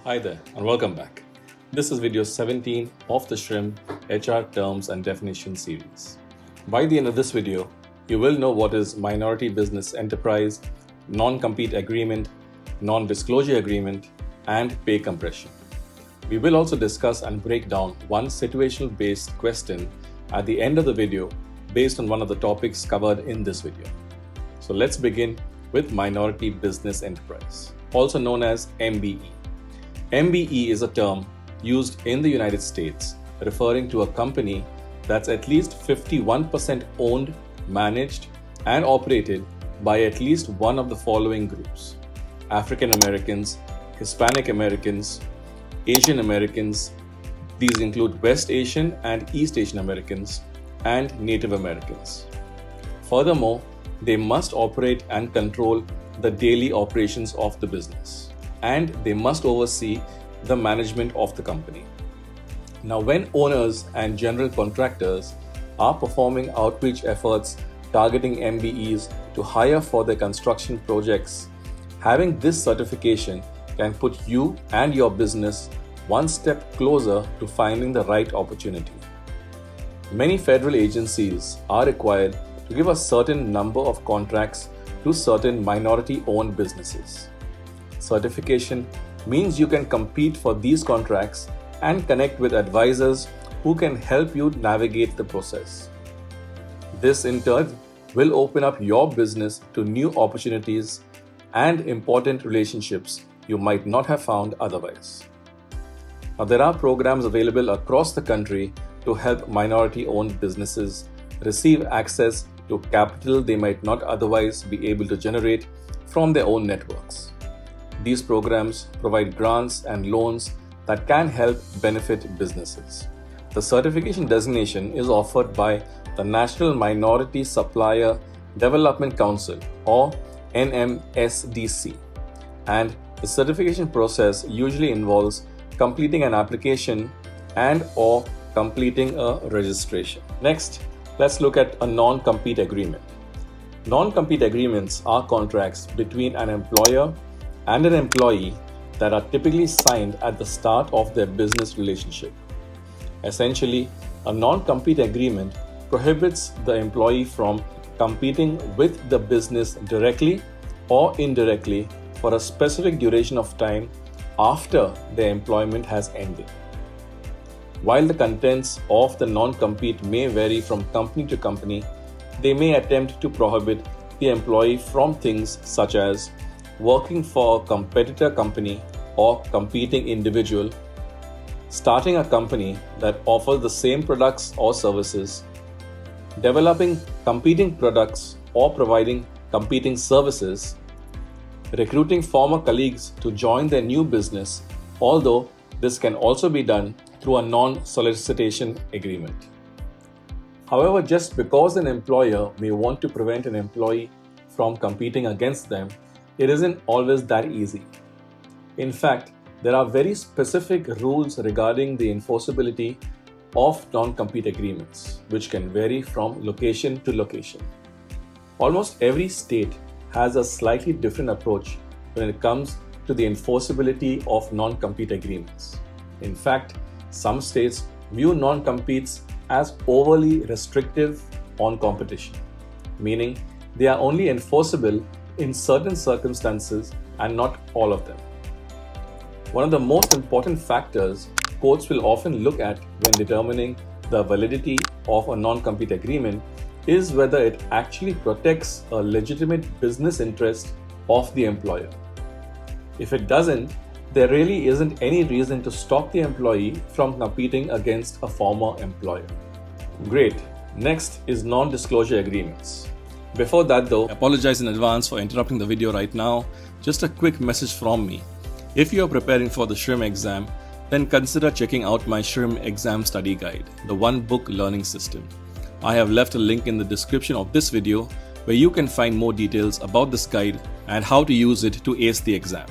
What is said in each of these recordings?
Hi there and welcome back. This is video 17 of the SHRM HR Terms and Definitions series. By the end of this video, you will know what is Minority Business Enterprise, Non-Compete Agreement, Non-Disclosure Agreement, and Pay Compression. We will also discuss and break down one situational-based question at the end of the video based on one of the topics covered in this video. So let's begin with Minority Business Enterprise, also known as MBE. MBE is a term used in the United States referring to a company that's at least 51% owned, managed, and operated by at least one of the following groups: African Americans, Hispanic Americans, Asian Americans, these include West Asian and East Asian Americans, and Native Americans. Furthermore, they must operate and control the daily operations of the business, and they must oversee the management of the company. Now, when owners and general contractors are performing outreach efforts targeting MBEs to hire for their construction projects, having this certification can put you and your business one step closer to finding the right opportunity. Many federal agencies are required to give a certain number of contracts to certain minority-owned businesses. Certification means you can compete for these contracts and connect with advisors who can help you navigate the process. This in turn will open up your business to new opportunities and important relationships you might not have found otherwise. Now, there are programs available across the country to help minority-owned businesses receive access to capital they might not otherwise be able to generate from their own networks. These programs provide grants and loans that can help benefit businesses. The certification designation is offered by the National Minority Supplier Development Council, or NMSDC, and the certification process usually involves completing an application and/or completing a registration. Next, let's look at a non-compete agreement. Non-compete agreements are contracts between an employer and an employee that are typically signed at the start of their business relationship. Essentially, a non-compete agreement prohibits the employee from competing with the business directly or indirectly for a specific duration of time after their employment has ended. While the contents of the non-compete may vary from company to company, they may attempt to prohibit the employee from things such as working for a competitor company or competing individual, starting a company that offers the same products or services, developing competing products or providing competing services, recruiting former colleagues to join their new business, although this can also be done through a non-solicitation agreement. However, just because an employer may want to prevent an employee from competing against them, it isn't always that easy. In fact, there are very specific rules regarding the enforceability of non-compete agreements, which can vary from location to location. Almost every state has a slightly different approach when it comes to the enforceability of non-compete agreements. In fact, some states view non-competes as overly restrictive on competition, meaning they are only enforceable in certain circumstances and not all of them. One of the most important factors courts will often look at when determining the validity of a non-compete agreement is whether it actually protects a legitimate business interest of the employer. If it doesn't, there really isn't any reason to stop the employee from competing against a former employer. Great. Next is non-disclosure agreements. Before that though, I apologize in advance for interrupting the video right now. Just a quick message from me. If you are preparing for the SHRM exam, then consider checking out my SHRM exam study guide, the one-book learning system. I have left a link in the description of this video where you can find more details about this guide and how to use it to ace the exam.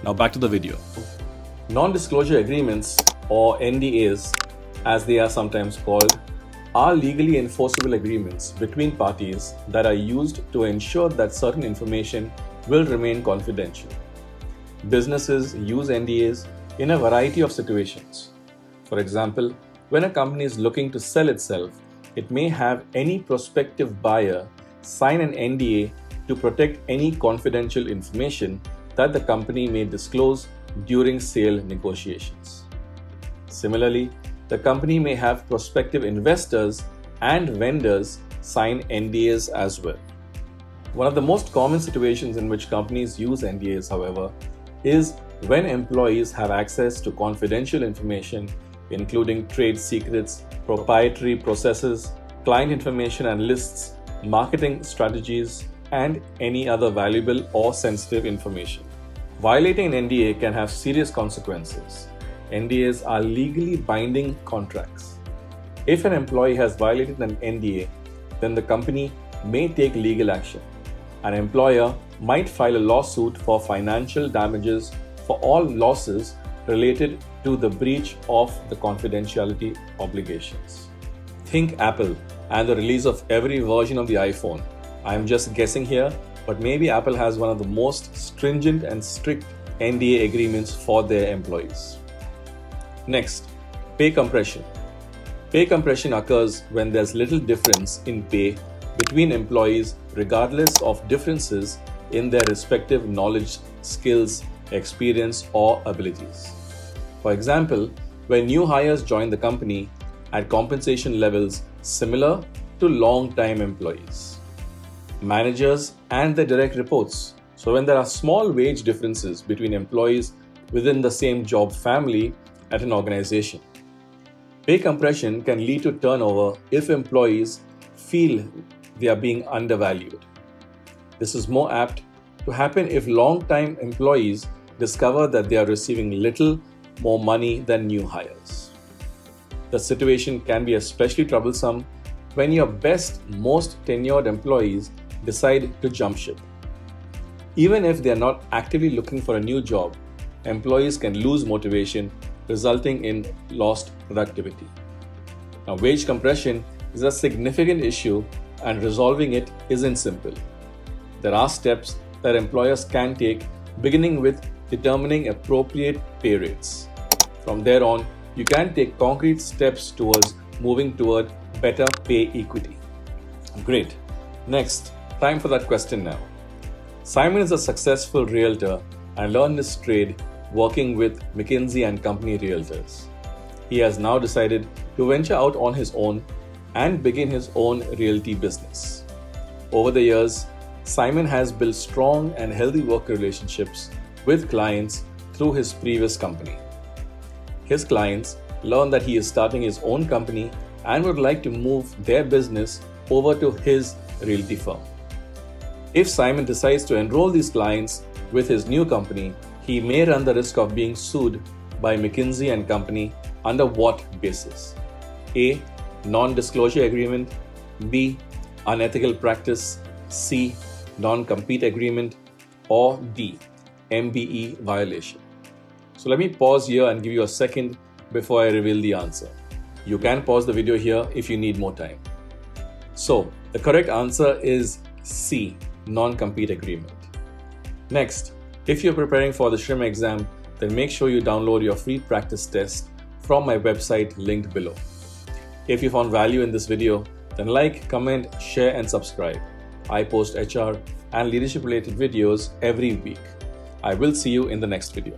Now back to the video. Non-disclosure agreements, or NDAs as they are sometimes called, are legally enforceable agreements between parties that are used to ensure that certain information will remain confidential. Businesses use NDAs in a variety of situations. For example, when a company is looking to sell itself, it may have any prospective buyer sign an NDA to protect any confidential information that the company may disclose during sale negotiations. Similarly, the company may have prospective investors and vendors sign NDAs as well. One of the most common situations in which companies use NDAs, however, is when employees have access to confidential information, including trade secrets, proprietary processes, client information and lists, marketing strategies, and any other valuable or sensitive information. Violating an NDA can have serious consequences. NDAs are legally binding contracts. If an employee has violated an NDA, then the company may take legal action. An employer might file a lawsuit for financial damages for all losses related to the breach of the confidentiality obligations. Think Apple and the release of every version of the iPhone. I'm just guessing here, but maybe Apple has one of the most stringent and strict NDA agreements for their employees. Next, pay compression. Pay compression occurs when there's little difference in pay between employees regardless of differences in their respective knowledge, skills, experience, or abilities. For example, when new hires join the company at compensation levels similar to long-time employees. Managers and their direct reports. So when there are small wage differences between employees within the same job family at an organization. Pay compression can lead to turnover if employees feel they are being undervalued. This is more apt to happen if long-time employees discover that they are receiving little more money than new hires. The situation can be especially troublesome when your best, most tenured employees decide to jump ship. Even if they are not actively looking for a new job, employees can lose motivation, resulting in lost productivity. Now, wage compression is a significant issue and resolving it isn't simple. There are steps that employers can take, beginning with determining appropriate pay rates. From there on, you can take concrete steps towards moving toward better pay equity. Great. Next, time for that question now. Simon is a successful realtor and learned his trade working with McKinsey & Company realtors. He has now decided to venture out on his own and begin his own realty business. Over the years, Simon has built strong and healthy work relationships with clients through his previous company. His clients learn that he is starting his own company and would like to move their business over to his realty firm. If Simon decides to enroll these clients with his new company, he may run the risk of being sued by McKinsey & Company under what basis? A. Non-disclosure agreement. B. Unethical practice. C. Non-compete agreement. Or D. MBE violation. So let me pause here and give you a second before I reveal the answer. You can pause the video here if you need more time. So the correct answer is C. Non-compete agreement. Next, if you're preparing for the SHRM exam, then make sure you download your free practice test from my website linked below. If you found value in this video, then like, comment, share and subscribe. I post HR and leadership related videos every week. I will see you in the next video.